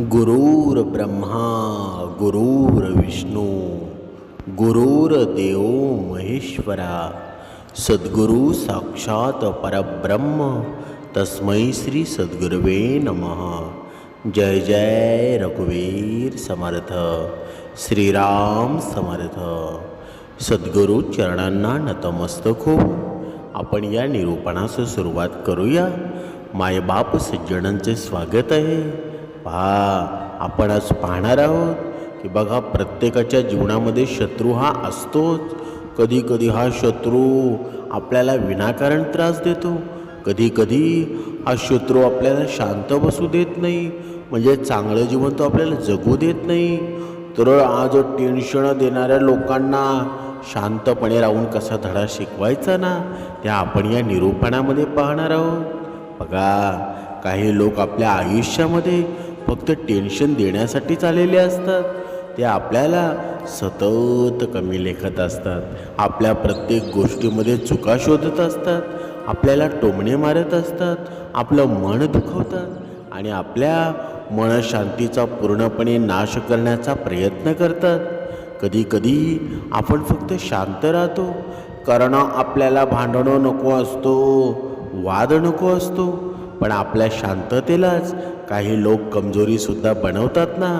गुरुर्ब्रह्मा गुरुर्विष्णू गुरुर्देव महेश्वरा सद्गुरु साक्षात परब्रह्म तस्मै श्री सद्गुरवे नमः। जय जय रघुवीर समर्थ, श्रीराम समर्थ। सद्गुरु चरणांना नतमस्तक हो आपण या निरूपणास सुरुवात करूया। मायबाप सज्जनांचे स्वागत आहे। आपण आज पाहणार आहोत की बघा, प्रत्येकाच्या जीवनामध्ये शत्रू हा असतोच। कधी कधी हा शत्रू आपल्याला विनाकारण त्रास देतो, कधी कधी हा शत्रू आपल्याला शांत बसू देत नाही, म्हणजे चांगलं जीवन तो आपल्याला जगू देत नाही। तर आज टेन्शन देणाऱ्या लोकांना शांतपणे राहून कसा धडा शिकवायचा ना, ते आपण या निरूपणामध्ये पाहणार आहोत। बघा, काही लोक आपल्या आयुष्यामध्ये फक्त टेन्शन देण्यासाठीच आलेले असतात। ते आपल्याला सतत कमी लेखत असतात, आपल्या प्रत्येक गोष्टीमध्ये चुका शोधत असतात, आपल्याला टोमणे मारत असतात, आपलं मन दुखवतात आणि आपल्या मनशांतीचा पूर्णपणे नाश करण्याचा प्रयत्न करतात। कधी कधी आपण फक्त शांत राहतो, कारण आपल्याला भांडणं नको असतो, वाद नको असतो, पण आपल्या शांततेलाच काही लोक कमजोरीसुद्धा बनवतात ना,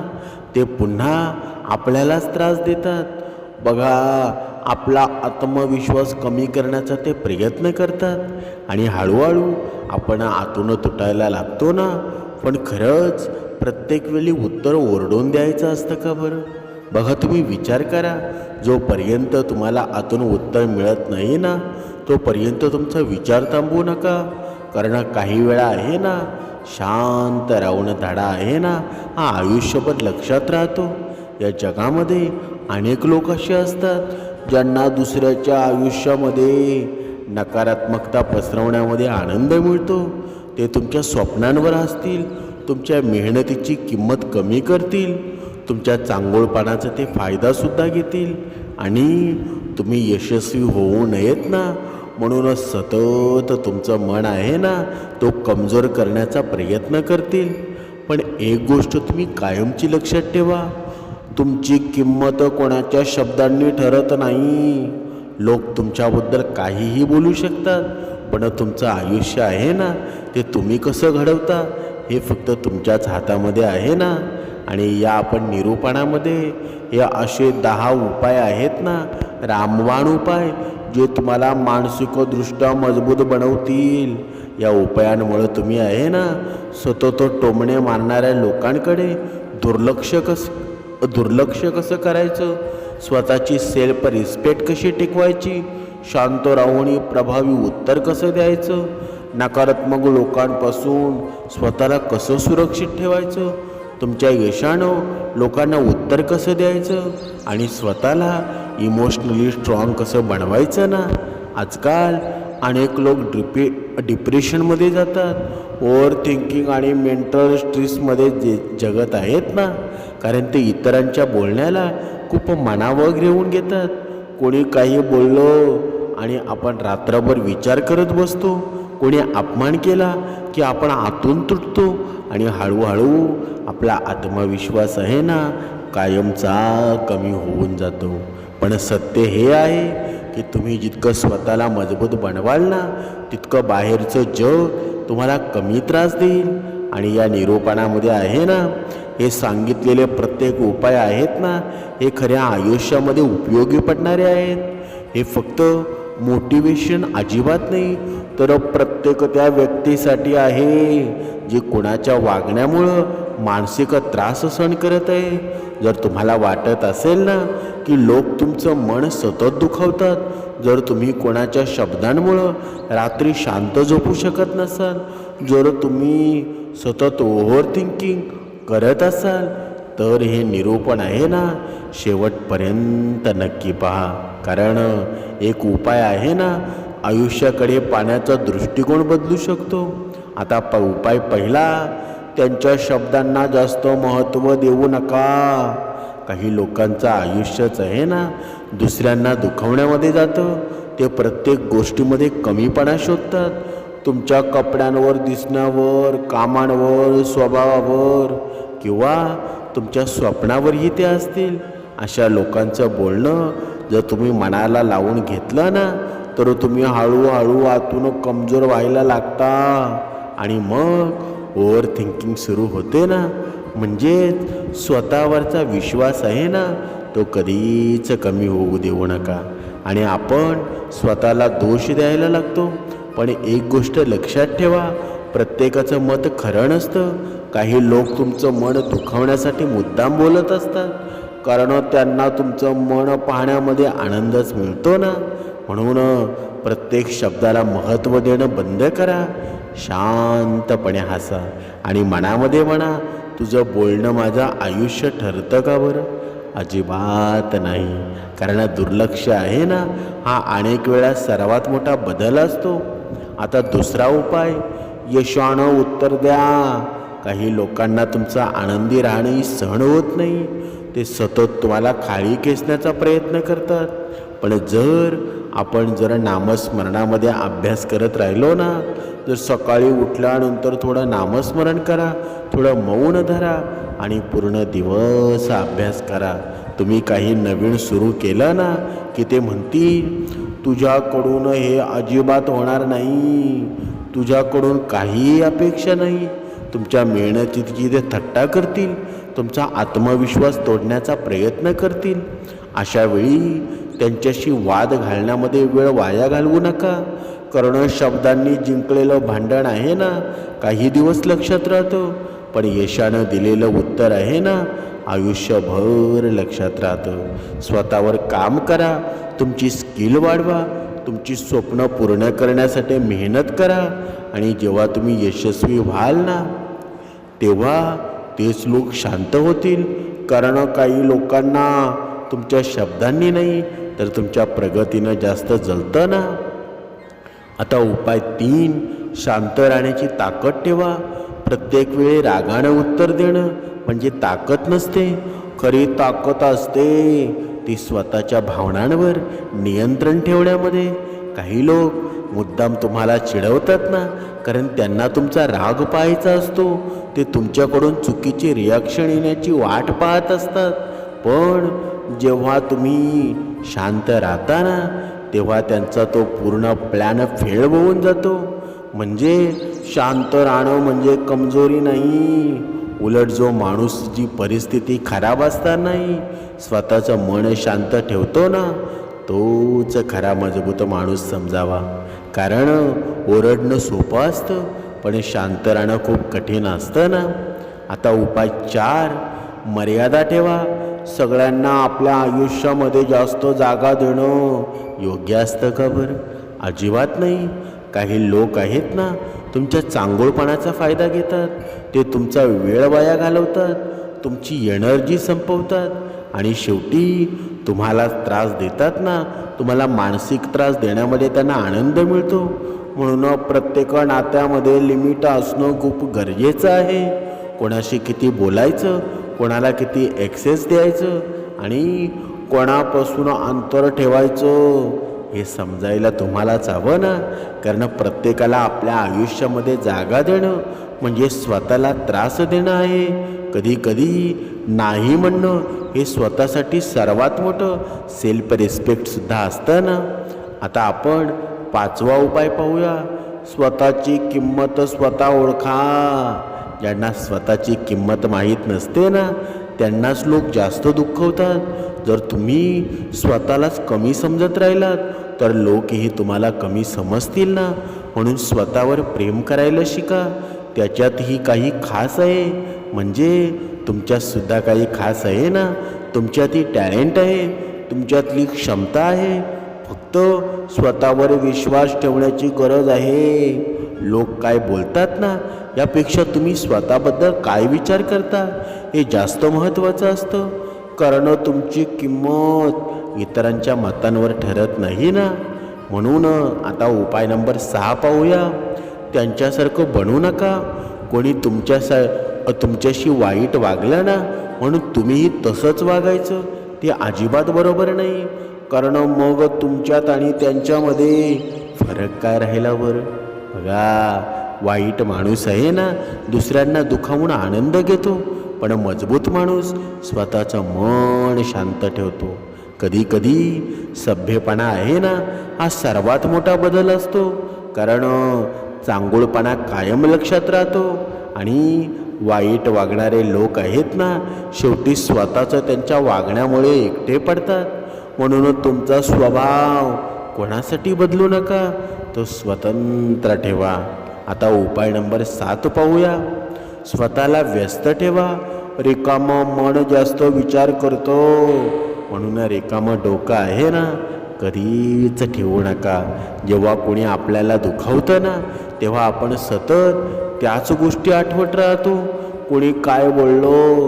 ते पुन्हा आपल्यालाच त्रास देतात। बघा, आपला आत्मविश्वास कमी करण्याचा ते प्रयत्न करतात आणि हळूहळू आपण आतून तुटायला लागतो ना। पण खरंच प्रत्येक वेळी उत्तर ओरडून द्यायचं असतं का बरं? बघा, तुम्ही विचार करा, जोपर्यंत तुम्हाला आतून उत्तर मिळत नाही ना, तोपर्यंत तुमचा विचार थांबवू नका। कारण काही वेळा आहे ना, शांत राहून धडा आहे ना, हा आयुष्यभर लक्षात राहतो। या जगामध्ये अनेक लोक असे असतात ज्यांना दुसऱ्याच्या आयुष्यामध्ये नकारात्मकता पसरवण्यामध्ये आनंद मिळतो। ते तुमच्या स्वप्नांवर हसतील, तुमच्या मेहनतीची किंमत कमी करतील, तुमच्या चांगुलपणाचा ते फायदासुद्धा घेतील आणि तुम्ही यशस्वी होऊ नयेत ना, म्हणूनच सतत तुमचं मन आहे ना, तो कमजोर करण्याचा प्रयत्न करतील। पण एक गोष्ट तुम्ही कायमची लक्षात ठेवा, तुमची किंमत कोणाच्या शब्दांनी ठरत नाही। लोक तुमच्याबद्दल काहीही बोलू शकतात, पण तुमचं आयुष्य आहे ना, ते तुम्ही कसं घडवता हे फक्त तुमच्याच हातामध्ये आहे ना। आणि या आपण निरूपणामध्ये हे असे 10 उपाय आहेत ना, रामबाण उपाय, जे तुम्हाला मानसिकदृष्ट्या मजबूत बनवतील। या उपायांमुळे तुम्ही आहे ना, सतत टोमणे मारणाऱ्या लोकांकडे दुर्लक्ष कसं करायचं, स्वतःची सेल्फ रिस्पेक्ट कशी टिकवायची, शांत राहून प्रभावी उत्तर कसं द्यायचं, नकारात्मक लोकांपासून स्वतःला कसं सुरक्षित ठेवायचं, तुमच्या यशानं लोकांना उत्तर कसं द्यायचं आणि स्वतःला इमोशनली स्ट्रॉंग कसं बनवायचं ना। आजकाल अनेक लोक डिप्रेशनमध्ये जातात, ओव्हर थिंकिंग आणि मेंटल स्ट्रेसमध्ये जगत आहेत ना, कारण ते इतरांच्या बोलण्याला खूप मनावर घेऊन घेतात। कोणी काही बोललो आणि आपण रात्रभर विचार करत बसतो, कोणी अपमान केला की आपण आतून तुटतो आणि हळूहळू आपला आत्मविश्वास आहे ना, कायमचा कमी होऊन जातो। पण सत्य हे आहे की तुम्ही जितकं स्वतःला मजबूत बनवाल ना, तितकं बाहेरचं जग तुम्हाला कमी त्रास देईल। आणि या निरूपणामध्ये आहे ना, हे सांगितलेले प्रत्येक उपाय आहेत ना, हे खऱ्या आयुष्यामध्ये उपयोगी पडणारे आहेत। हे फक्त मोटिवेशन अजिबात नाही, तर प्रत्येक त्या व्यक्तीसाठी आहे जे कोणाच्या वागण्यामुळं मानसिक त्रास सहन करत आहे। जर तुम्हाला वाटत असेल ना की लोक तुमचं मन सतत दुखावतात, जर तुम्ही कोणाच्या शब्दांमुळं रात्री शांत झोपू शकत नसाल, जर तुम्ही सतत ओव्हर थिंकिंग करत असाल, तर हे निरूपण आहे ना, शेवटपर्यंत नक्की पहा। कारण एक उपाय आहे ना, आयुष्याकडे पाहण्याचा दृष्टिकोन बदलू शकतो। आता उपाय पहिला, त्यांच्या शब्दांना जास्त महत्त्व देऊ नका। काही लोकांचं आयुष्यच आहे ना, दुसऱ्यांना दुखवण्यामध्ये जातं। ते प्रत्येक गोष्टीमध्ये कमीपणा शोधतात, तुमच्या कपड्यांवर, दिसण्यावर, कामांवर, स्वभावावर। किंवा तुमच्या स्वप्नावरही ते असतील. अशा लोकांचं बोलणं जर तुम्ही मनाला लावून घेतलं ना, तर तुम्ही हळूहळू आतून कमजोर व्हायला लागता आणि मग ओव्हर थिंकिंग सुरू होते ना. म्हणजे स्वतःवरचा विश्वास आहे ना, तो कधीच कमी होऊ देऊ नका. आणि आपण स्वतःला दोष द्यायला लागतो. पण एक गोष्ट लक्षात ठेवा, प्रत्येकाचं मत खरं नसतं. काही लोक तुमचं मन दुखावण्यासाठी मुद्दाम बोलत असतात, कारण त्यांना तुमचं मन पाहण्यामध्ये आनंदच मिळतो ना. म्हणून प्रत्येक शब्दाला महत्त्व देणं बंद करा. शांतपणे हसा आणि मनामध्ये म्हणा, तुझं बोलणं माझं आयुष्य ठरतं का बरं? अजिबात नाही. कारण दुर्लक्ष आहे ना, हा अनेक वेळा सर्वात मोठा बदल असतो. आता दुसरा उपाय, यशानं उत्तर द्या. काही लोकांना तुमचा आनंदी राहणंही सहन होत नाही. ते सतत तुम्हाला खाली खेचण्याचा प्रयत्न करतात. पण आपण जर नामस्मरणामध्ये अभ्यास करत राहिलो ना, जर सकाळी उठल्यानंतर थोडं नामस्मरण करा, थोडं मौन धरा आणि पूर्ण दिवस अभ्यास करा. तुम्ही काही नवीन सुरू केलं ना की ते म्हणतील, तुझ्याकडून हे अजिबात होणार नाही, तुझ्याकडून काहीही अपेक्षा नाही. तुमच्या मेहनतीची ते थट्टा करतील, तुमचा आत्मविश्वास तोडण्याचा प्रयत्न करतील. अशा वेळी त्यांच्याशी वाद घालण्यामध्ये वेळ वाया घालवू नका. कारण शब्दांनी जिंकलेलं भांडण आहे ना, काही दिवस लक्षात राहतं, पण यशानं दिलेलं उत्तर आहे ना, आयुष्यभर लक्षात राहतं. स्वतःवर काम करा, तुमची स्किल वाढवा, तुमची स्वप्न पूर्ण करण्यासाठी मेहनत करा. आणि जेव्हा तुम्ही यशस्वी व्हाल ना, तेव्हा तेच लोक शांत होतील. कारण काही लोकांना तुमच्या शब्दांनी नाही तर तुमच्या प्रगतीनं जास्त जळतं ना. आता उपाय 3, शांत राहण्याची ताकद ठेवा. प्रत्येक वेळी रागानं उत्तर देणं म्हणजे ताकद नसते. खरी ताकद असते ती स्वतःच्या भावनांवर नियंत्रण ठेवण्यामध्ये. काही लोक मुद्दाम तुम्हाला चिडवतात ना, कारण त्यांना तुमचा राग पाहायचा असतो. ते तुमच्याकडून चुकीची रिॲक्शन येण्याची वाट पाहत असतात. पण जेव्हा तुम्ही शांत राहता ना, तेव्हा त्यांचा तो पूर्ण प्लॅन फेल होऊन जातो. म्हणजे शांत राहणं म्हणजे कमजोरी नाही. उलट जो माणूस जी परिस्थिती खराब असतानाही स्वतःचं मन शांत ठेवतो ना, तोच खरा मजबूत माणूस समजावा. कारण ओरडणं सोपं असतं, पण शांत राहणं खूप कठीण असतं ना. आता उपाय 4, मर्यादा ठेवा. सगळ्यांना आपल्या आयुष्यामध्ये जास्त जागा देणं योग्य असतं का बरं? अजिबात नाही. काही लोक आहेत ना, तुमच्या चांगुलपणाचा फायदा घेतात. ते तुमचा वेळ वाया घालवतात, तुमची एनर्जी संपवतात आणि शेवटी तुम्हाला त्रास देतात ना. तुम्हाला मानसिक त्रास देण्यामध्ये त्यांना आनंद मिळतो. म्हणून प्रत्येक नात्यामध्ये लिमिट असणं खूप गरजेचं आहे. कोणाशी किती बोलायचं, कोणाला किती ॲक्सेस द्यायचं आणि कोणापासून अंतर ठेवायचं हे समजायला तुम्हालाच हवं ना. कारण प्रत्येकाला आपल्या आयुष्यामध्ये जागा देणं म्हणजे स्वतःला त्रास देणं आहे. कधी कधी नाही म्हणणं हे स्वतःसाठी सर्वात मोठं सेल्फ रिस्पेक्टसुद्धा असतं ना. आता आपण 5वा उपाय पाहूया, स्वतःची किंमत स्वतः ओळखा. ज्यांना स्वतःची किंमत माहीत नसते ना, त्यांनाच लोक जास्त दुःखवतात. जर तुम्ही स्वतःलाच कमी समजत राहिलात तर लोकही तुम्हाला कमी समजतील ना. म्हणून स्वतःवर प्रेम करायला शिका. त्याच्यातही काही खास आहे, म्हणजे तुमच्यातसुद्धा काही खास आहे ना. तुमच्यातही टॅलेंट आहे, तुमच्यातली क्षमता आहे. फक्त स्वतःवर विश्वास ठेवण्याची गरज आहे. लोक काय बोलतात ना, यापेक्षा तुम्ही स्वतःबद्दल काय विचार करता हे जास्त महत्त्वाचं असतं. कारण तुमची किंमत इतरांच्या मतांवर ठरत नाही ना. म्हणून आता उपाय नंबर 6 पाहूया, त्यांच्यासारखं बनू नका. कोणी तुमच्याशी वाईट वागलं ना, म्हणून तुम्हीही तसंच वागायचं ते अजिबात बरोबर नाही. कारण मग तुमच्यात आणि त्यांच्यामध्ये फरक काय राहिला बरं? बघा, वाईट माणूस आहे ना, दुसऱ्यांना दुखावून आनंद घेतो, पण मजबूत माणूस स्वतःचं मन शांत ठेवतो. कधी कधी सभ्यपणा आहे ना, हा सर्वात मोठा बदल असतो. कारण चांगुलपणा कायम लक्षात राहतो आणि वाईट वागणारे लोक आहेत ना, शेवटी स्वतःचं त्यांच्या वागण्यामुळे एकटे पडतात. म्हणून तुमचा स्वभाव कोणासाठी बदलू नका, तो स्वतंत्र ठेवा. आता उपाय नंबर 7 पाहूया. स्वतःला व्यस्त ठेवा. रिकामं मन जास्त विचार करतो, म्हणून रिकामं डोकं आहे ना, कधीच ठेवू नका. जेव्हा कोणी आपल्याला दुखावतं ना, तेव्हा आपण सतत त्याच गोष्टी आठवत राहतो. कोणी काय बोललो,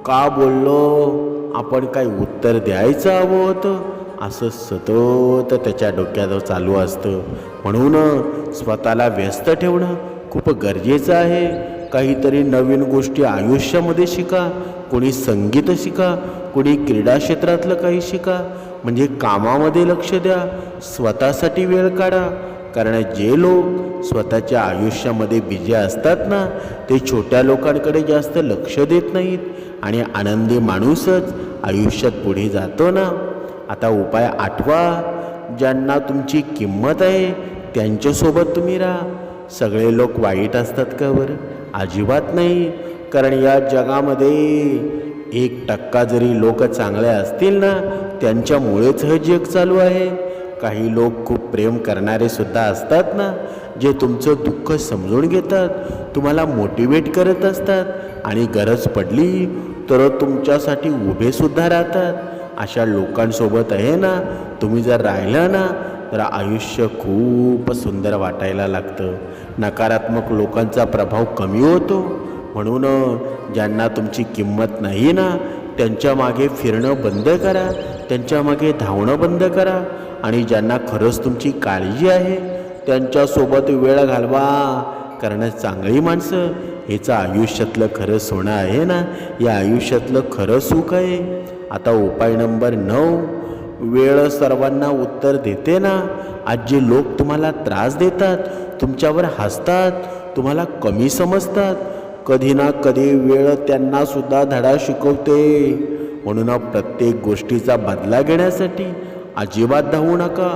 का बोललो, आपण काय उत्तर द्यायचं हवं होतं, असं सतत त्याच्या डोक्यात चालू असतं. म्हणून स्वतःला व्यस्त ठेवणं खूप गरजेचं आहे. काहीतरी नवीन गोष्टी आयुष्यामध्ये शिका. कोणी संगीत शिका, कोणी क्रीडा क्षेत्रातलं काही शिका. म्हणजे कामामध्ये लक्ष द्या, स्वतःसाठी वेळ काढा. कारण जे लोक स्वतःच्या आयुष्यामध्ये बिझी असतात ना, ते छोट्या लोकांकडे जास्त लक्ष देत नाहीत आणि आनंदी माणूसच आयुष्यात पुढे जातो ना. आता उपाय 8वा. ज्यांना तुमची किंमत आहे त्यांच्यासोबत तुम्ही राहा. सगळे लोक वाईट असतात का बरं? अजिबात नाही. कारण या जगामध्ये 1% जरी लोक चांगले असतील ना, त्यांच्यामुळेच हे जग चालू आहे. काही लोक खूप प्रेम करणारे सुद्धा असतात ना, जे तुमचं दुःख समजून घेतात, तुम्हाला मोटिवेट करत असतात आणि गरज पडली तर तुमच्यासाठी उभे सुद्धा राहतात. अशा लोकांसोबत आहे ना तुम्ही जर राहिला ना, तर आयुष्य खूप सुंदर वाटायला लागतं. नकारात्मक लोकांचा प्रभाव कमी होतो. म्हणून ज्यांना तुमची किंमत नाही ना, त्यांच्या मागे फिरणं बंद करा, त्यांच्या मागे धावणं बंद करा. आणि ज्यांना खरंच तुमची काळजी आहे त्यांच्यासोबत वेळ घालवा. कारण चांगली माणसं हेचं आयुष्यातलं खरं सोनं आहे ना, या आयुष्यातलं खरं सुख आहे. आता उपाय नंबर 9. वेळ सर्वांना उत्तर देते ना. आज जे लोक तुम्हाला त्रास देतात, तुमच्यावर हसतात, तुम्हाला कमी समजतात, कधी ना कधी वेळ त्यांना सुद्धा धडा शिकवते. म्हणून प्रत्येक गोष्टीचा बदला घेण्यासाठी अजिबात धावू नका.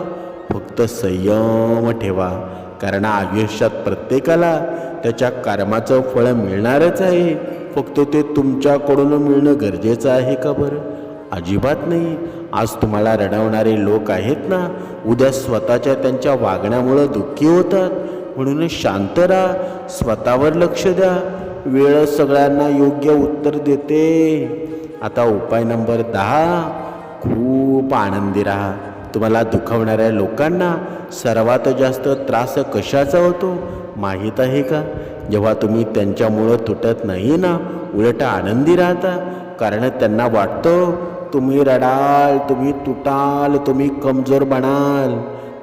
फक्त संयम ठेवा. कारण आयुष्यात प्रत्येकाला त्याच्या कर्माचं फळ मिळणारच आहे. फक्त ते तुमच्याकडून मिळणं गरजेचं आहे का बरं? अजिबात नाही. आज तुम्हाला रडवणारे लोक आहेत ना, उद्या स्वतःच्या त्यांच्या वागण्यामुळं दुःखी होतात. म्हणून शांत राहा, स्वतःवर लक्ष द्या. वेळ सगळ्यांना योग्य उत्तर देते. आता उपाय नंबर 10. खूप आनंदी राहा. तुम्हाला दुखवणाऱ्या लोकांना सर्वात जास्त त्रास कशाचा होतो माहीत आहे का? जेव्हा तुम्ही त्यांच्यामुळं तुटत नाही ना, उलट आनंदी राहता. कारण त्यांना वाटतं तुम्ही रडाल, तुम्ही तुटाल, तुम्ही कमजोर बनाल.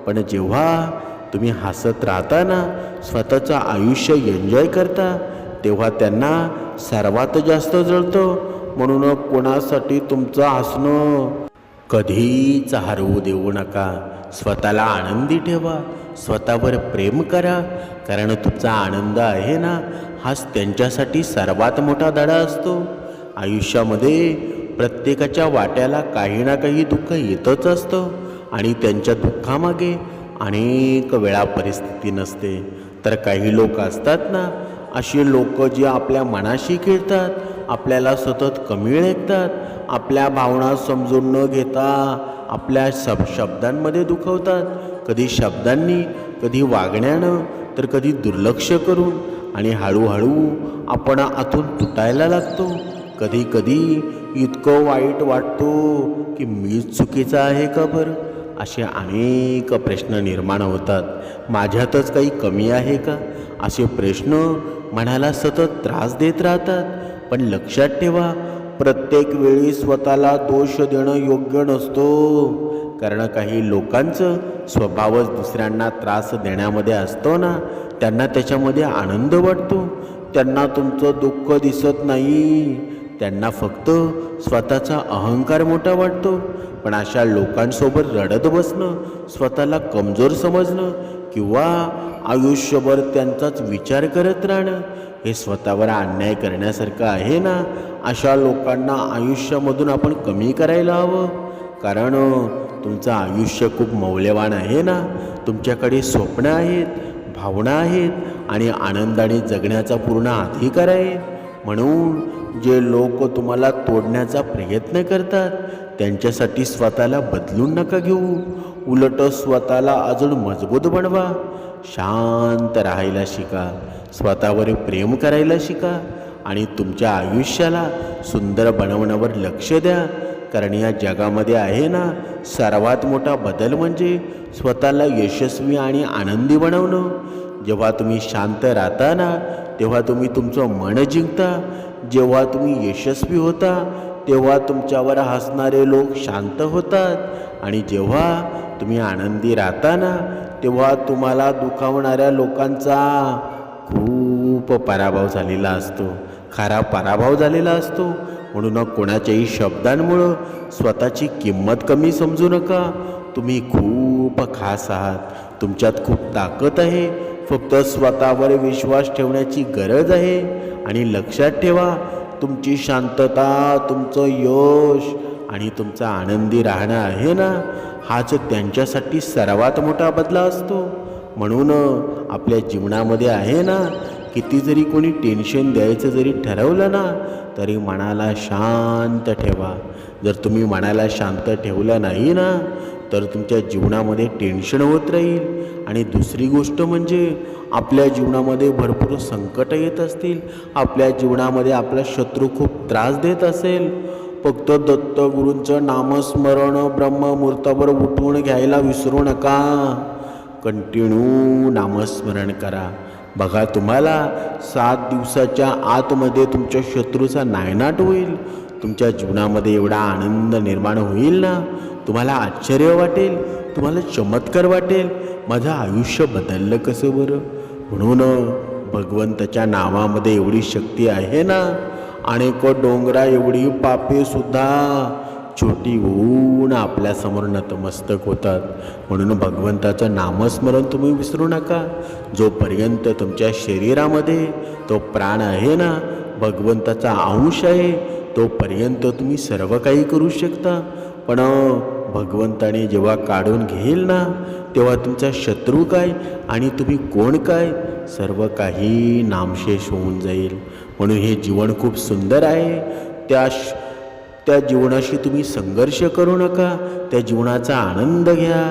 पण जेव्हा तुम्ही हसत राहता ना, स्वतःचं आयुष्य एन्जॉय करता, तेव्हा त्यांना सर्वात जास्त जळतं. म्हणून कोणासाठी तुमचं हसणं कधीच हरवू देऊ नका. स्वतःला आनंदी ठेवा, स्वतःवर प्रेम करा. कारण तुमचा आनंद आहे ना, हाच त्यांच्यासाठी सर्वात मोठा धडा असतो. आयुष्यामध्ये प्रत्येकाच्या वाट्याला काही ना काही दुःख येतच असतं आणि त्यांच्या दुःखामागे अनेक वेळा परिस्थिती नसते. तर काही लोक असतात ना, अशी लोक जी आपल्या मनाशी खेळतात, आपल्याला सतत कमी लेखतात, आपल्या भावना समजून न घेता आपल्या शब्दांमध्ये दुखवतात. कधी शब्दांनी, कधी वागण्यानं, तर कधी दुर्लक्ष करून. आणि हळूहळू आपण आतून तुटायला लागतो. कधी कधी इतकं वाईट वाटतो की मीच चुकीचा आहे का बरं? असे अनेक प्रश्न निर्माण होतात. माझ्यातच काही कमी आहे का? असे प्रश्न मनाला सतत त्रास देत राहतात. पण लक्षात ठेवा, प्रत्येक वेळी स्वतःला दोष देणं योग्य नसतो. कारण काही लोकांचं स्वभावच दुसऱ्यांना त्रास देण्यामध्ये असतो ना, त्यांना त्याच्यामध्ये आनंद वाटतो. त्यांना तुमचं दुःख दिसत नाही, त्यांना फक्त स्वतःचा अहंकार मोठा वाटतो. पण अशा लोकांसोबत रडत बसणं, स्वतःला कमजोर समजणं किंवा आयुष्यभर त्यांचाच विचार करत राहणं, हे स्वतःवर अन्याय करण्यासारखं आहे ना. अशा लोकांना आयुष्यामधून आपण कमी करायला हवं. कारण तुमचं आयुष्य खूप मौल्यवान आहे ना. तुमच्याकडे स्वप्न आहेत, भावना आहेत आणि आनंदाने जगण्याचा पूर्ण अधिकार आहे. म्हणून जे लोक तुम्हाला तोडण्याचा प्रयत्न करतात त्यांच्यासाठी स्वतःला बदलून नका घेऊ. उलट स्वतःला अजून मजबूत बनवा. शांत राहायला शिका, स्वतःवर प्रेम करायला शिका आणि तुमच्या आयुष्याला सुंदर बनवण्यावर लक्ष द्या. कारण या जगामध्ये आहे ना, सर्वात मोठा बदल म्हणजे स्वतःला यशस्वी आणि आनंदी बनवणं. जेव्हा तुम्ही शांत राहता ना, तेव्हा तुम्ही तुमचं मन जिंकता. जेव्हा तुम्ही यशस्वी होता तेव्हा तुमच्यावर हसणारे लोक शांत होतात आणि जेव्हा तुम्ही आनंदी राहता ना, तेव्हा तुम्हाला दुखावणाऱ्या लोकांचा खूप पराभव झालेला असतो, खरा पराभव झालेला असतो. म्हणून कोणाच्याही शब्दांमुळं स्वतःची किंमत कमी समजू नका. तुम्ही खूप खास आहात, तुमच्यात खूप ताकद आहे. फक्त स्वतःवर विश्वास ठेवण्याची गरज आहे. आणि लक्षात ठेवा, तुमची शांतता, तुमचं यश आणि तुमचं आनंदी राहणं आहे ना, हाच त्यांच्यासाठी सर्वात मोठा बदला असतो. म्हणून आपल्या जीवनामध्ये आहे ना, किती जरी कोणी टेन्शन द्यायचं जरी ठरवलं ना, तरी मनाला शांत ठेवा. जर तुम्ही मनाला शांत ठेवलं नाही ना, तर तुमच्या जीवनामध्ये टेन्शन होत राहील. आणि दुसरी गोष्ट म्हणजे आपल्या जीवनामध्ये भरपूर संकट येत असतील, आपल्या जीवनामध्ये आपला शत्रू खूप त्रास देत असेल, फक्त दत्तगुरूंचं नामस्मरण ब्रह्ममुहूर्तावर उठवून घ्यायला विसरू नका. कंटिन्यू नामस्मरण करा. बघा, तुम्हाला 7 दिवसाच्या आतमध्ये तुमच्या शत्रूचा नायनाट होईल. तुमच्या जीवनामध्ये एवढा आनंद निर्माण होईल ना, तुम्हाला आश्चर्य वाटेल, तुम्हाला चमत्कार वाटेल. माझं आयुष्य बदललं कसं बरं. म्हणून भगवंताच्या नावामध्ये एवढी शक्ती आहे ना. अनेक डोंगरा एवढी पापेसुद्धा छोटी होऊन आपल्यासमोर नतमस्तक होतात. म्हणून भगवंताचं नामस्मरण तुम्ही विसरू नका. जोपर्यंत तुमच्या शरीरामध्ये तो प्राण आहे ना, भगवंताचा अंश आहे, तोपर्यंत तुम्ही सर्व काही करू शकता. पण भगवंताने जेव्हा काढून घेईल ना, तेव्हा तुमचा शत्रू काय आणि तुम्ही कोण काय, सर्व काही नामशेष होऊन जाईल. म्हणून हे जीवन खूप सुंदर आहे. त्या जीवनाशी तुम्ही संघर्ष करू नका. त्या जीवनाचा आनंद घ्या.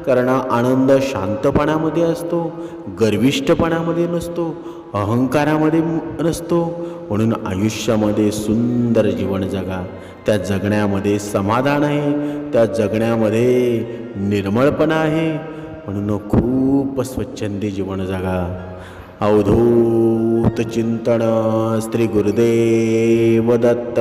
कारण आनंद शांतपणामध्ये असतो, गर्विष्ठपणामध्ये नसतो, अहंकारामध्ये नसतो. म्हणून आयुष्यामध्ये सुंदर जीवन जगा. त्या जगण्यामध्ये समाधान आहे, त्या जगण्यामध्ये निर्मळपणा आहे. म्हणून खूप स्वच्छंदी जीवन जगा. अवधूत चिंतन. श्री गुरुदेव दत्त.